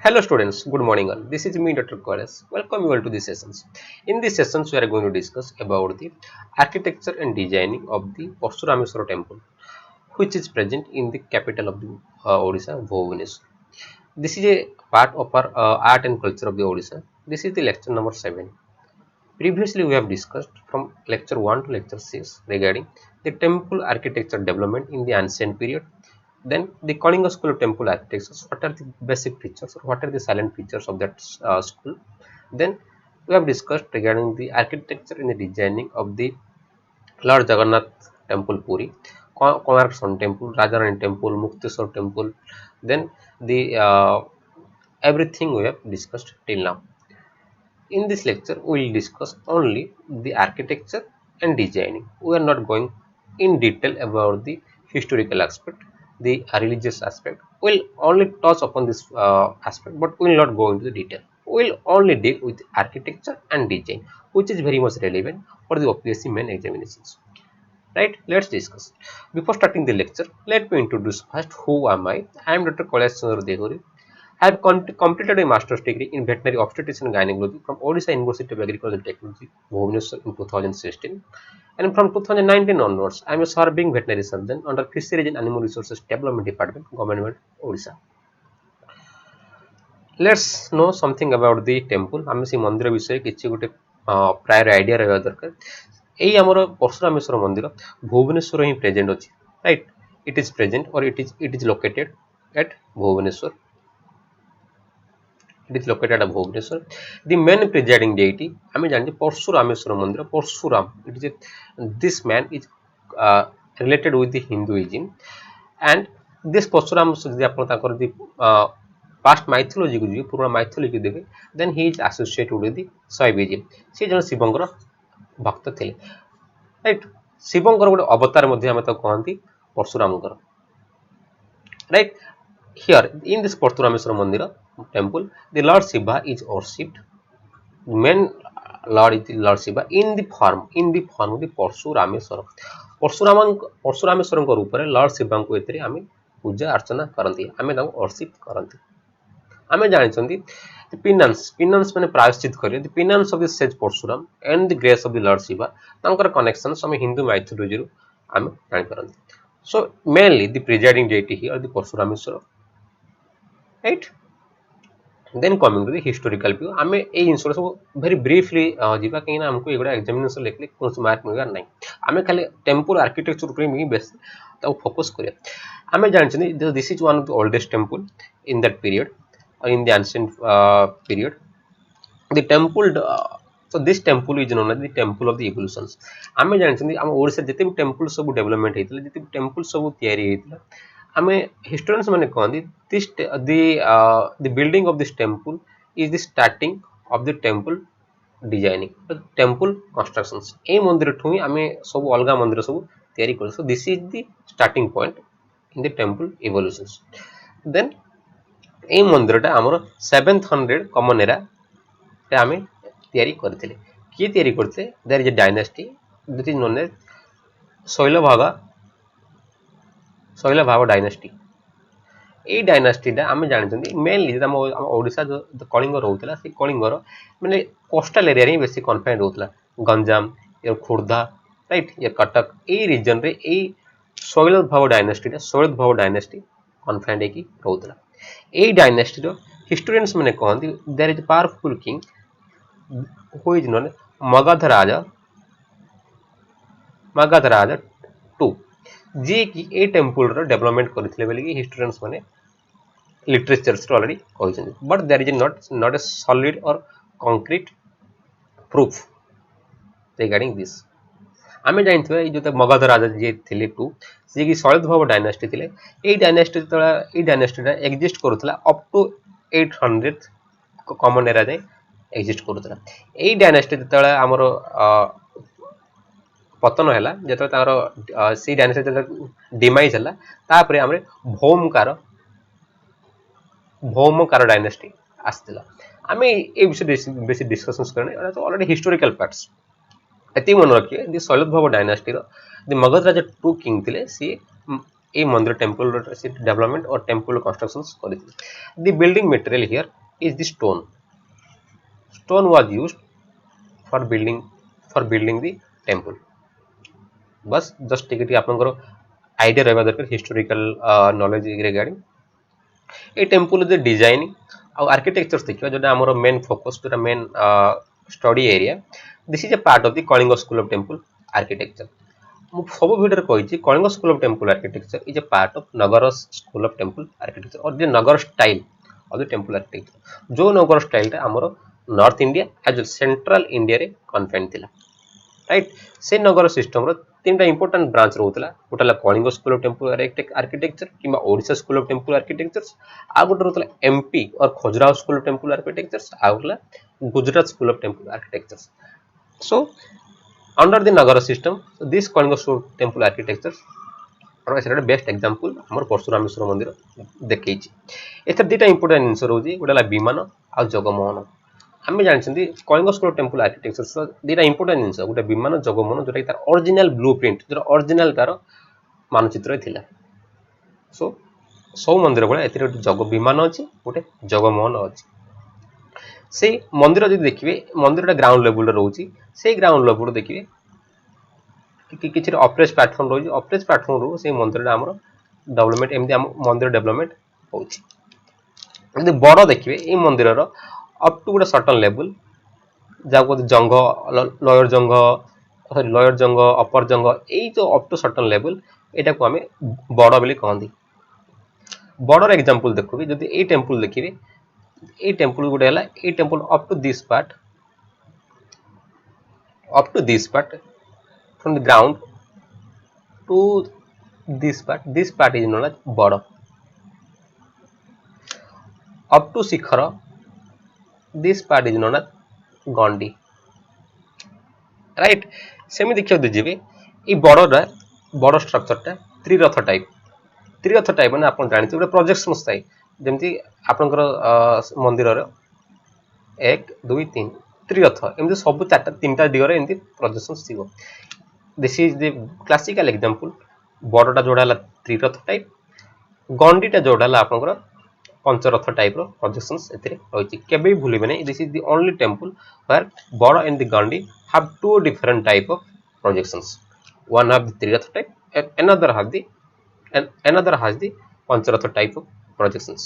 Hello students, good morning all. This is me Dr. Kolas. Welcome you all to these sessions. In these sessions we are going to discuss about the architecture and designing of the Parsurameswara temple which is present in the capital of the Odisha, Bhubaneswar. This is a part of our art and culture of the Odisha. This is the lecture number 7. Previously we have discussed from lecture 1 to lecture 6 regarding the temple architecture development in the ancient period. Then the Kalinga school of temple architecture, what are the basic features or what are the silent features of that school. Then we have discussed regarding the architecture and the designing of the Lord Jagannath temple Puri, Konark Sun temple, Rajarani temple, Mukteswar temple. Then the everything we have discussed till now. In this lecture, we will discuss only the architecture and designing. We are not going in detail about the historical aspect, the religious aspect. We will only touch upon this aspect, but we will not go into the detail. We will only deal with architecture and design, which is very much relevant for the OPSC main examinations. Right? Let's discuss. Before starting the lecture, let me introduce first who am I. I am Dr. Kailash Chandra Dehuri. I have completed a master's degree in veterinary obstetrics and gynecology from Odisha University of Agriculture and Technology, Bhubaneswar in 2016. And from 2019 onwards, I am a serving veterinary surgeon under Fisheries and Animal Resources Development Department, Government Odisha. Let's know something about the temple. आम से मंदिर विषय किसी गोटे prior idea रहा दरकार. यही आमर परशुरामेश्वर मंदिर भुवनेश्वर ही प्रेजेंट अच्छी. राइट, इट इज प्रेजेंट और it is located at Bhubaneswar. It is located at Bhubaneswar. The main presiding deity, I mean, Parsurameswara Mandira. Parsuram. It is this man is related with the Hinduism, and this Parsuram, the past mythology, Purana mythology, then he is associated with the Shaivism. See, जन शिवंकर भक्त थे. Right? Shivankar गोटे अवतार मध्य आम कहती परशुरामकर. Right? Here in this Parsurameswara Mandira temple, the Lord Shiva is worshipped. The main Lord is the Lord Shiva in the form of the Parsurameswara. Parshurameshwar रूप में Lord Shiva को एते आमे पूजा अर्चना करंती, आमे ताको वर्शिप करंती. आमे जानिछंती पिनांस माने प्रायश्चित करियो. The penance of the sage Parshuram and the grace of the lord Shiva, तांकर कनेक्शन हम हिंदू माइथोलॉजी रो आमे जानि परंती. So mainly the presiding deity here the Parashurameswar. Right? Then coming to the historical view, आमे ए जिनसो सब very briefly जीवा कहीं ना हमको एगुडा एग्जामिनेशन लेखले कोन से मार्क मिलगा नहीं. आमे खाली टेम्पल आर्किटेक्चर ऊपर ही बेस ताऊ फोकस करिया. आमे जानछनी this is one of the oldest temple in that period और in the ancient period. The temple, so this temple is known as the temple of the evolutions. आमे जानछनी हम ओडिसा जते भी टेम्पल सब डेवलपमेंट हेतिला, जते भी टेम्पल सब तयारी हेतिला, आमे हिस्टोरियंस माने कहंदी this the building of this temple is the starting of the temple designing, the temple constructions. ए मंदिर ठु ही आमे सब अलगा मंदिर सब तयारी कर. So this is the starting point in the temple evolutions. Then ए मंदिरटा हमर 700 कॉमन एरा रे आमे तयारी करथिले. की तयारी करथे? There is a dynasty that is known as Shailabhava dynasty. ए डायनेस्टीटा आम जानते मेनली आम ओडिशा जो कलिंग रोला से कलिंगर मैंने कोस्टाल एरिया ही बेसी कन्फाइंड रोला. गंजाम या खोर्धा, राइट, या कटक ए रिजन रे ए शैलभाव डायनेस्टी कन्फाइंड होगी रोला. ए डायनेस्टी रो हिस्टोरियंस मैंने कहती there is powerful king who is known Magadha Raja 2 जी की ए टेम्पल रो डेवलपमेंट करथिले बोली कि हिस्टोरियंस माने लिटरेचर ऑलरेडी कहते. But there is not a solid और कंक्रीट प्रूफ रिगार्डिंग दिस. आमे जानथबे ए जो मगध राजा जे थिले 2 जे की शैलभाव डायनेस्टी थिले. ए डायनेस्टीटा एग्जिस्ट करूथला अप टू 800 कॉमन एरा जे एग्जिस्ट करूथला. ए डायनेस्टी जतला हमर पतन है जो सी डायनेस्टी डिमाइज है तापर आम भौमकार डायनेस्टी आसला. आम ए विषय बेसी डिस्कशंस करने ऑलरेडी हिस्टोरिकल फैक्ट्स एति मन रखिए. The Shailabhava dynasty the Magadha Raja 2 king थिले सी ए मंदिर टेम्पल डेवलपमेंट और टेम्पल कंस्ट्रक्शंस करथिले the building material here is the stone was used for building the temple बस जस्ट टिके आपनकर आइडिया रहबा दरकार हिस्टोरिकल नॉलेज रिगार्डिंग ए टेम्पल जे डिजाइनिंग आ आर्किटेक्चर देखियो जोटा हमर मेन फोकस जोटा main study area this is a part of the Kalinga school of temple architecture मु सब वीडियो कहि Kalinga school of temple architecture is a part of Nagara school of temple architecture और the Nagara style of the temple architecture जो Nagara style टा हमर north India as central India रे confined थिला right से नगर सिस्टम रो तीनटा इंपोर्टेंट ब्रांच रहउतला गोटा Kalinga school of temple architecture किबा Odisha school of temple architectures आ गोटे रहउतला एमपी और Khajuraho school of temple architectures आ गोला Gujarat school of temple architectures so under the Nagara system this Kalinga school temple architecture और एसरा बेस्ट एग्जांपल हमर परशुरामेश्वर मंदिर देखैछि एथर दुटा इंपोर्टेंट जिंस रहउछि गोटा विमान आ जगमोहन आम जानते कलिंग स्कूल टेम्पल आर्किटेक्चर दुटा इंपोर्टेंट जिन गोटे विमान जगमोहन जोटा तार ओरिजिनल ब्लू प्रिंट जो ओरिजिनल तार मानचित्र थिला सो सब मंदिर भाई ए जग विमान अच्छी गोटे जगमोहन अच्छी से मंदिर जो देखिए मंदिर ग्राउंड लेवल रोचे से ग्राउंड लेवल देखिए किसी ऑपरेज प्लाटफॉर्म रही ऑपरेज प्लाटफॉर्म रू से मंदिर आम डेवलपमेंट एमती मंदिर डेवलपमेंट हो बड़ देखिए ये मंदिर अप टू गोटे सर्टन लेवल जहाँ जंग लयर जंग अपर जंग यही जो अप टू सर्टन लेवल यहाँ को आम बड़ बोली कहती बॉर्डर एग्जांपल देखो जब ये टेम्पल देखिए ये टेम्पल गोटे है ये temple up to this part from the ground to this part is known as border up to shikhar this part is known as gandi right सेमी देखिए दीजिए ये बड़ स्ट्रक्चर त्रिरथ टाइप मैंने आप जानते गोटे प्रोजेक्शन थाए जमी आपंकर मंदिर एक दुई तीन त्रिरथ एमती सब चार्टा तीन दिगरे एमती प्रोजेक्शन थी this is the classical example बड़टा जोड़ा है त्रिरथ टाइप गंडीटा जोड़ा है आपंकर पंचरथ टाइप प्रोजेक्शन रही केबे भी भूलिबे नहीं this is the only temple where bada and the gandi have two different type of projections one have the triratha type and another has the pancharatha type of projections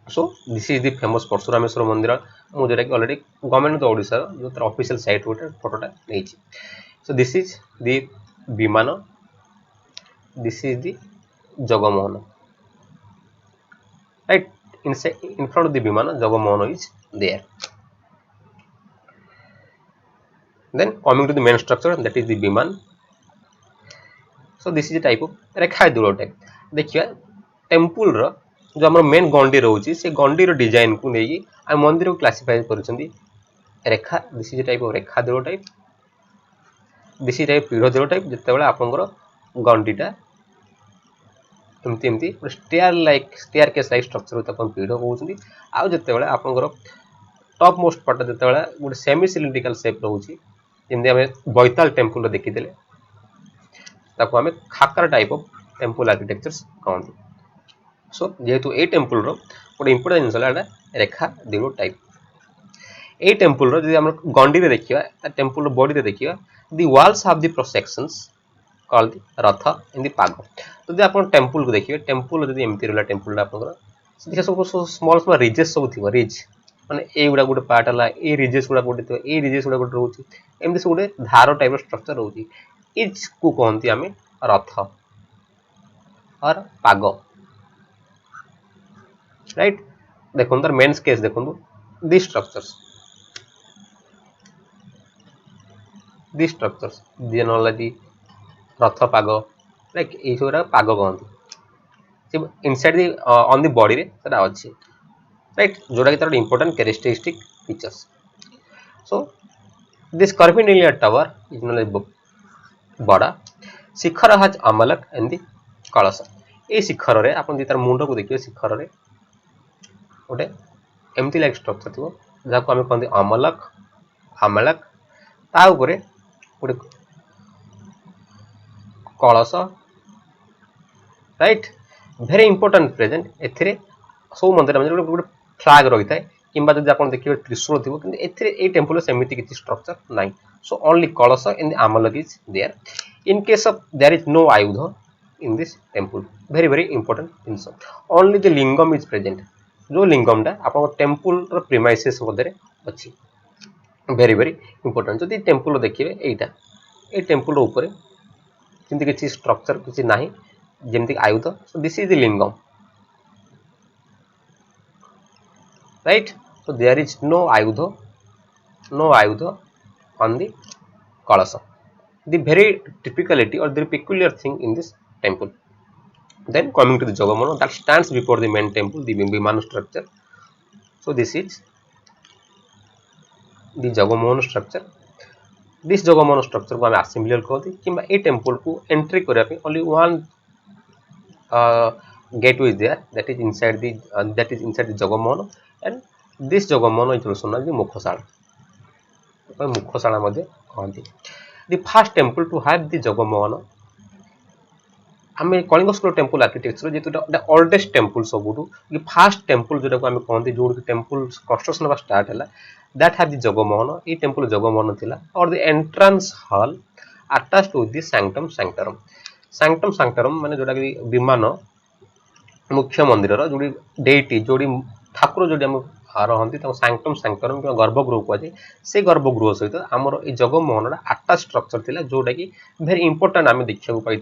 so this is the famous Parashurameswara mandir मु जोटा कि already government of Odisha जो तार official site गोटे फोटोटा नेछि so this is the विमान this is the Jagmohan right in front of the विमान Jagmohan is there then coming to the main structure that is the विमान so this is a type of Rekha deul type देखिए temple रो जो हमर main गंडी रोची से गंडी रो design को नेकी आ मंदिर को क्लासिफाई करछंदी rekha this is type of rekha deul type this is type pidha deul type जते बेला आपनकर गंडीटा एमती स्टेयर केस लाइक स्ट्रक्चर त कोन पीढ़ कहउछंदी आ जते बेला आपनकर टॉप मोस्ट पार्ट जते बेला गोटे सेमी सिलिंड्रिकल शेप रहउची जेमते हमें बैताल टेम्पल देखि देले ताको हमें खाकर टाइप ऑफ टेम्पल आर्किटेक्चर्स कहते सो जेहेतु ए टेम्पल रो गोटे इंपोर्टेंट जिनस है रेखा दिलो टाइप ए टेम्पल रो जदि हम गंडी रे देखिबा टेम्पल रो बॉडी रे देखिबा the walls have the projections called the ratha in the पाग तो जदि आपण टेम्पल को देखिबे टेम्पल जदि एमती रहला टेम्पल आपनकर देखिए सब स्मॉल रिजेस सब थिबो रिज माने ए गुडा गोटे पार्ट हला ए रिजेस गुडा गोटे थिबो ए रिजेस गुडा गोटे रहउची एमती सब गोटे धारो टाइप रो स्ट्रक्चर रहउची इज को कहती आम रथ और पाग राइट देखो तार मेन केस देखो दी स्ट्रक्चर्स जनरली रथ पाग लाइक ये सब पाग कहती inside the on the body रे सेटा अछि राइट जोटा कि तार important characteristic features so this curvilinear tower is known as bada shikhara हाज अमलक एंड दी कलश ए शिखर रे आपन तार मुंड को देखिए शिखर रे गोटे एमती लाइक स्ट्रक्चर थो जहाँ को आम कहते अमलक ता उपरे गोटे कलश राइट वेरी इंपोर्टेंट प्रेजेंट एथिरे सब मंदिर में गोटे फ्लैग रही है किंबा जब आप देखिए त्रिशूल थी कि ए टेम्पल सेमती किसी स्ट्रक्चर ना so only kalasha in the amalaka is there in case of there is no ayudha in this temple very very important जिनस only the lingam is present जो लिंगमटा आप टेम्पल प्रिमाइसेस मध्य अच्छी वेरी वेरी इंपोर्टेंट जदि टेम्पल देखिए यहीटा ये टेम्पल ऊपर जमी किसी स्ट्रक्चर किसी ना जमती आयुध so this is the lingam right so there is no ayudha on the kalasa the very typicality or the peculiar thing in this temple then coming to the jagamono that stands before the main temple the vimana structure so this is the jagamono structure this jagamono structure को हमें assembly कहते हैं किंबा ए temple को entry करने पे only one gateway is there that is inside the jagamono and this jagamono is also known as the mukhosala मध्ये कहते the first temple to have the jagamono आमे कलिंग स्कूल टेम्पल आर्किटेक्चर जेतुटा oldest temple सबुठु कि first temple जोटा को आमे कहते जो टेम्पल कंस्ट्रक्शन बा स्टार्ट हैला दैट हैव द जगमोहन ए टेम्पल जगमोहन थिला और the entrance hall attached with the sanctum sanctorum माने जोटा कि विमान मुख्य मंदिर जोड़ी डेटी जोड़ी ठाकुर जोड़ी हम रहती सैंक्टम सैंक्टरम कि गर्भगृह कहुए से गर्भगृह सहित आमर ये जगमोहन आठटा स्ट्रक्चर थिला जोटा कि वेरी इंपोर्टेंट आम देखा पाई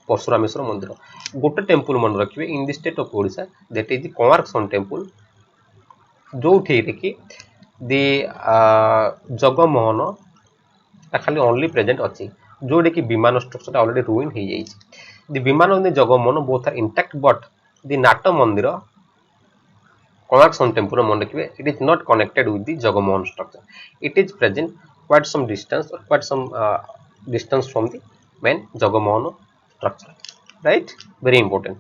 परशुरामेश्वर मंदिर गोटे टेम्पल मन रखिए in the state of Odisha that is the Konark temple जो कि दि जगमोहन खाली ओनली प्रेजेंट अच्छी जोटा कि विमान स्ट्रक्चर ऑलरेडी रुइन हो जाए the vimana jagamohana both are intact but the nata mandir Konark temple मन रखिए it is not connected with the jagamohana structure it is present quite some distance from the main jagamohana structure right very important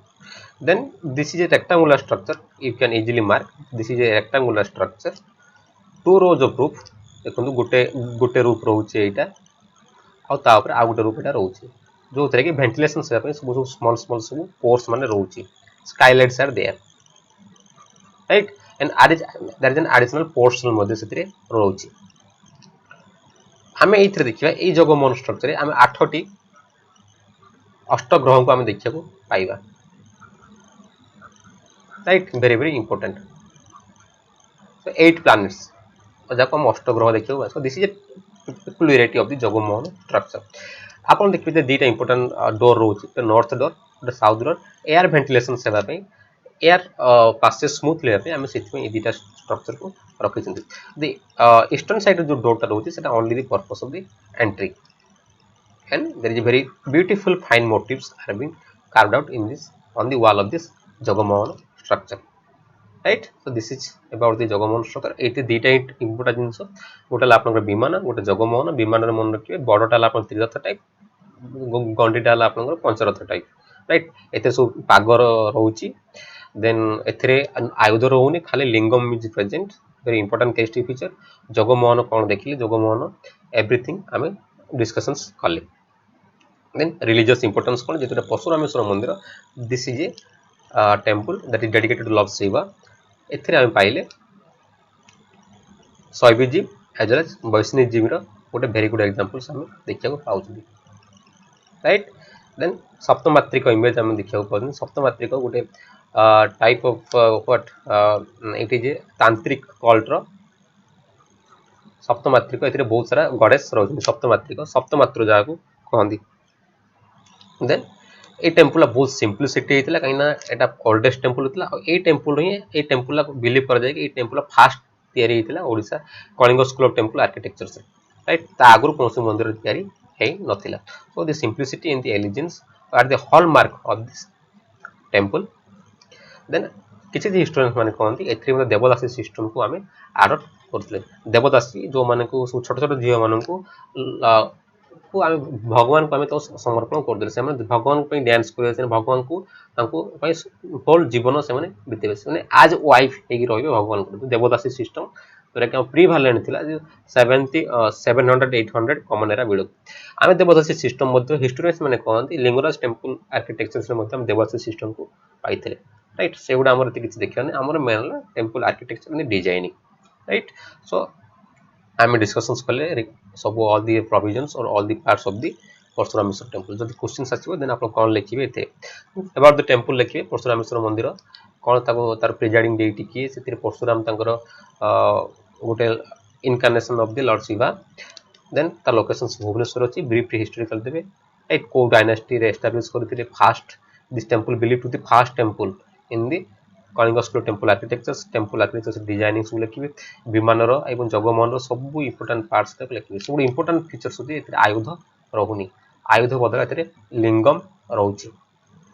then this is a rectangular structure you can easily mark this is a rectangular structure two rows of roof देखो गोटे roof रोचे एटा आ गोटे roof एटा रोचे जो थे कि ventilation से सब स्मॉल स्मॉल सब पोर्स माने रोचे skylights are there right and there is an additional portion मध्ये सेतिरे रोचे आमे एथरे देखिबा ए जगमोहन स्ट्रक्चर आमे 8टी अष्टग्रह को आम देखा पाइबा right very very important so 8 planets जहाँ हम अष्टग्रह देखा so this is a peculiarity of the Jagmohan structure आप देखिए दुईटा इंपोर्टेंट डोर रोचे नॉर्थ डोर गोटे साउथ डोर एयर वेंटिलेशन सेवा एयर पासेज स्मूथली आम से दुईटा स्ट्रक्चर को रखी दी ईस्टर्न साइड जो डोरटा रोचे only the purpose of the entry and there is a very beautiful fine motifs are being carved out in this on the wall of this jagamohan structure right so this is about the jagamohan structure एते दुईटा important जिंस गोटे आपन विमान गोटे जगमोहन विमान मन रखिए बड़टा आपन त्रिरथ टाइप गंडीटा आपन पंचरथ टाइप राइट एते सब पागर रहउची देन एथरे आयुध रहउनी खाली lingam is present very important केस्टी फीचर जगमोहन कोन देखिले जगमोहन एवरीथिंग आमे डिस्कशंस कले then religious importance कौन जेतुटा परशुरामेश्वर मंदिर this is a temple that is dedicated to lord Shiva एथिरे हम पाइले शैवजीव एज वेल एज वैष्णवजीव रो गोटे वेरी गुड एग्जांपल्स हम देखा पाउछी राइट देन सप्तमात्रिक इमेज हम देखा पाउछी सप्तमात्रिक गोटे type of what it is a tantric cult रो सप्तमात्रिक एथिरे बहुत सारा गॉडेस रहउछन सप्तमात्र जाको कहंदी देन ए टेम्पल बहुत सिंपलिसिटी होता कहीं एटा ओल्डेस्ट टेम्पल होता ए टेम्पल ही ए टेम्पल बिलीव कर जाए कि ए टेम्पल फास्ट तैयारी होता Odisha Kalinga school of temple architecture से राइट ता आगु कौन मंदिर तैयारी है नथिला so the simplicity and the elegance are the hallmark of this temple then किसी हिस्टोरियंस माने कहंती एथि देवदासी सिस्टम को आमे अडॉप्ट करथले देवदासी जो माने को छोट छोट झियो माने को आम भगवान को आम तो समर्पण करदे से भगवान को डांस कर भगवान को होल जीवन से बीतेबे आज वाइफ हो भगवान को देवदासी सिस्टम जोटा कि प्रीवालेंट थिला 700 800 कॉमन एरा बेलू आम देवदासी सिस्टम हिस्टोरियंस मैंने कहते Lingaraj temple architecture devadasi system को पाई राइट से गुड़ा आमर किसी देखा आमर main temple architecture designing right so आम डिस्कसन्स कले सब ऑल दी प्रोविजन्स और all the parts of the Parashurameswara temple जब क्वेश्चन आसो देन आप कौन लिखे अबाउट द टेम्पल लिखे परशुरामेश्वर मंदिर कौन तार प्रिजाइडिंग डेटी किए से परशुराम गोटे incarnation of the lord Shiva then तार लोकेशंस भुवनेश्वर अच्छी ब्रीफ हिस्टोरिकल देवे राइट को डायनेस्टी रे एस्टाब्लिश करते first this temple believe to the first temple in the Kalinga school temple architecture designing सब लिखे विमानर एवं जगमोहन सब इंपोर्टाट पार्ट्स लिखे सब इंपोर्टाट फीचर्स होती आयुध रोनी आयुध बदल ए लिंगम रोचे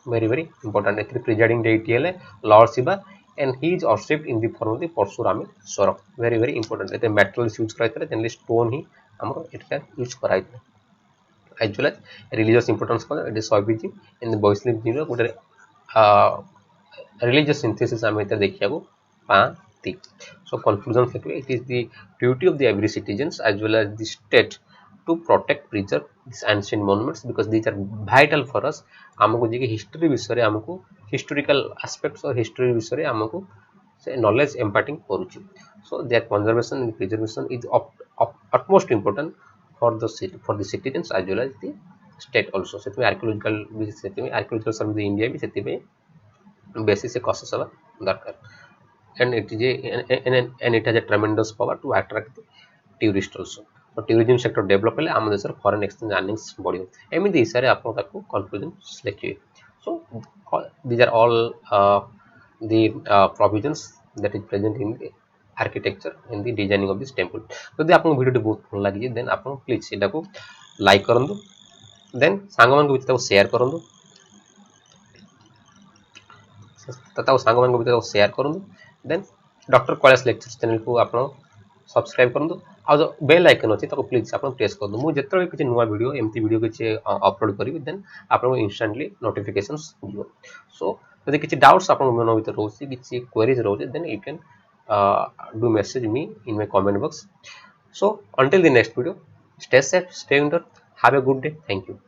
very very important a presiding deity है lord Shiva and he is worshipped in the form of the Parashurameswara very very important materials use कराइते जनरली स्टोन ही हमर एटा यूज कराइते as well as religious importance को it is Shaivism in the Vaishnava जीव गोटे religious synthesis आम इधर देखिया को पाती so conclusion लिखिए it is the duty of the every citizens as well as the state to protect preserve these ancient monuments because these are vital for us हमको जे history विषय रे हमको हिस्टोरिकल एस्पेक्ट्स और हिस्ट्री विषय रे हमको से नॉलेज imparting करूची so their conservation and preservation is of utmost important for the citizens as well as the state also से archaeological सर्वे इंडिया भी से basis causes of darker and it has a tremendous power to attract the tourist also so tourism sector develop हेले आम देश foreign exchange earnings बढ़ियो एमिति हिसाब रे आपन ताको conclusion लिखिए so these are all the provisions that is present in the architecture and the designing of this temple जदि आपन वीडियो बहुत भल लागि देन आपन प्लीज सेटा को लाइक करंदु देन सांग मान को भी शेयर करंदु तथा सांग मान को शेयर करूँ then doctor Kailash lectures channel को आप सब्सक्राइब करूँ आ जो बेल आइकन अच्छी प्लीज आप प्रेस कर दूँ मुझे किसी नुआ वीडियो एमती वीडियो किसी अपलोड करी देन आपको इंस्टांटली नोटिफिकेशंस दियो सो यदि किसी डाउट्स आप मन भर रोचे किसी क्वेरीज रोचे then you can do message me in my comment box so until the next video stay safe stay under have a good day thank you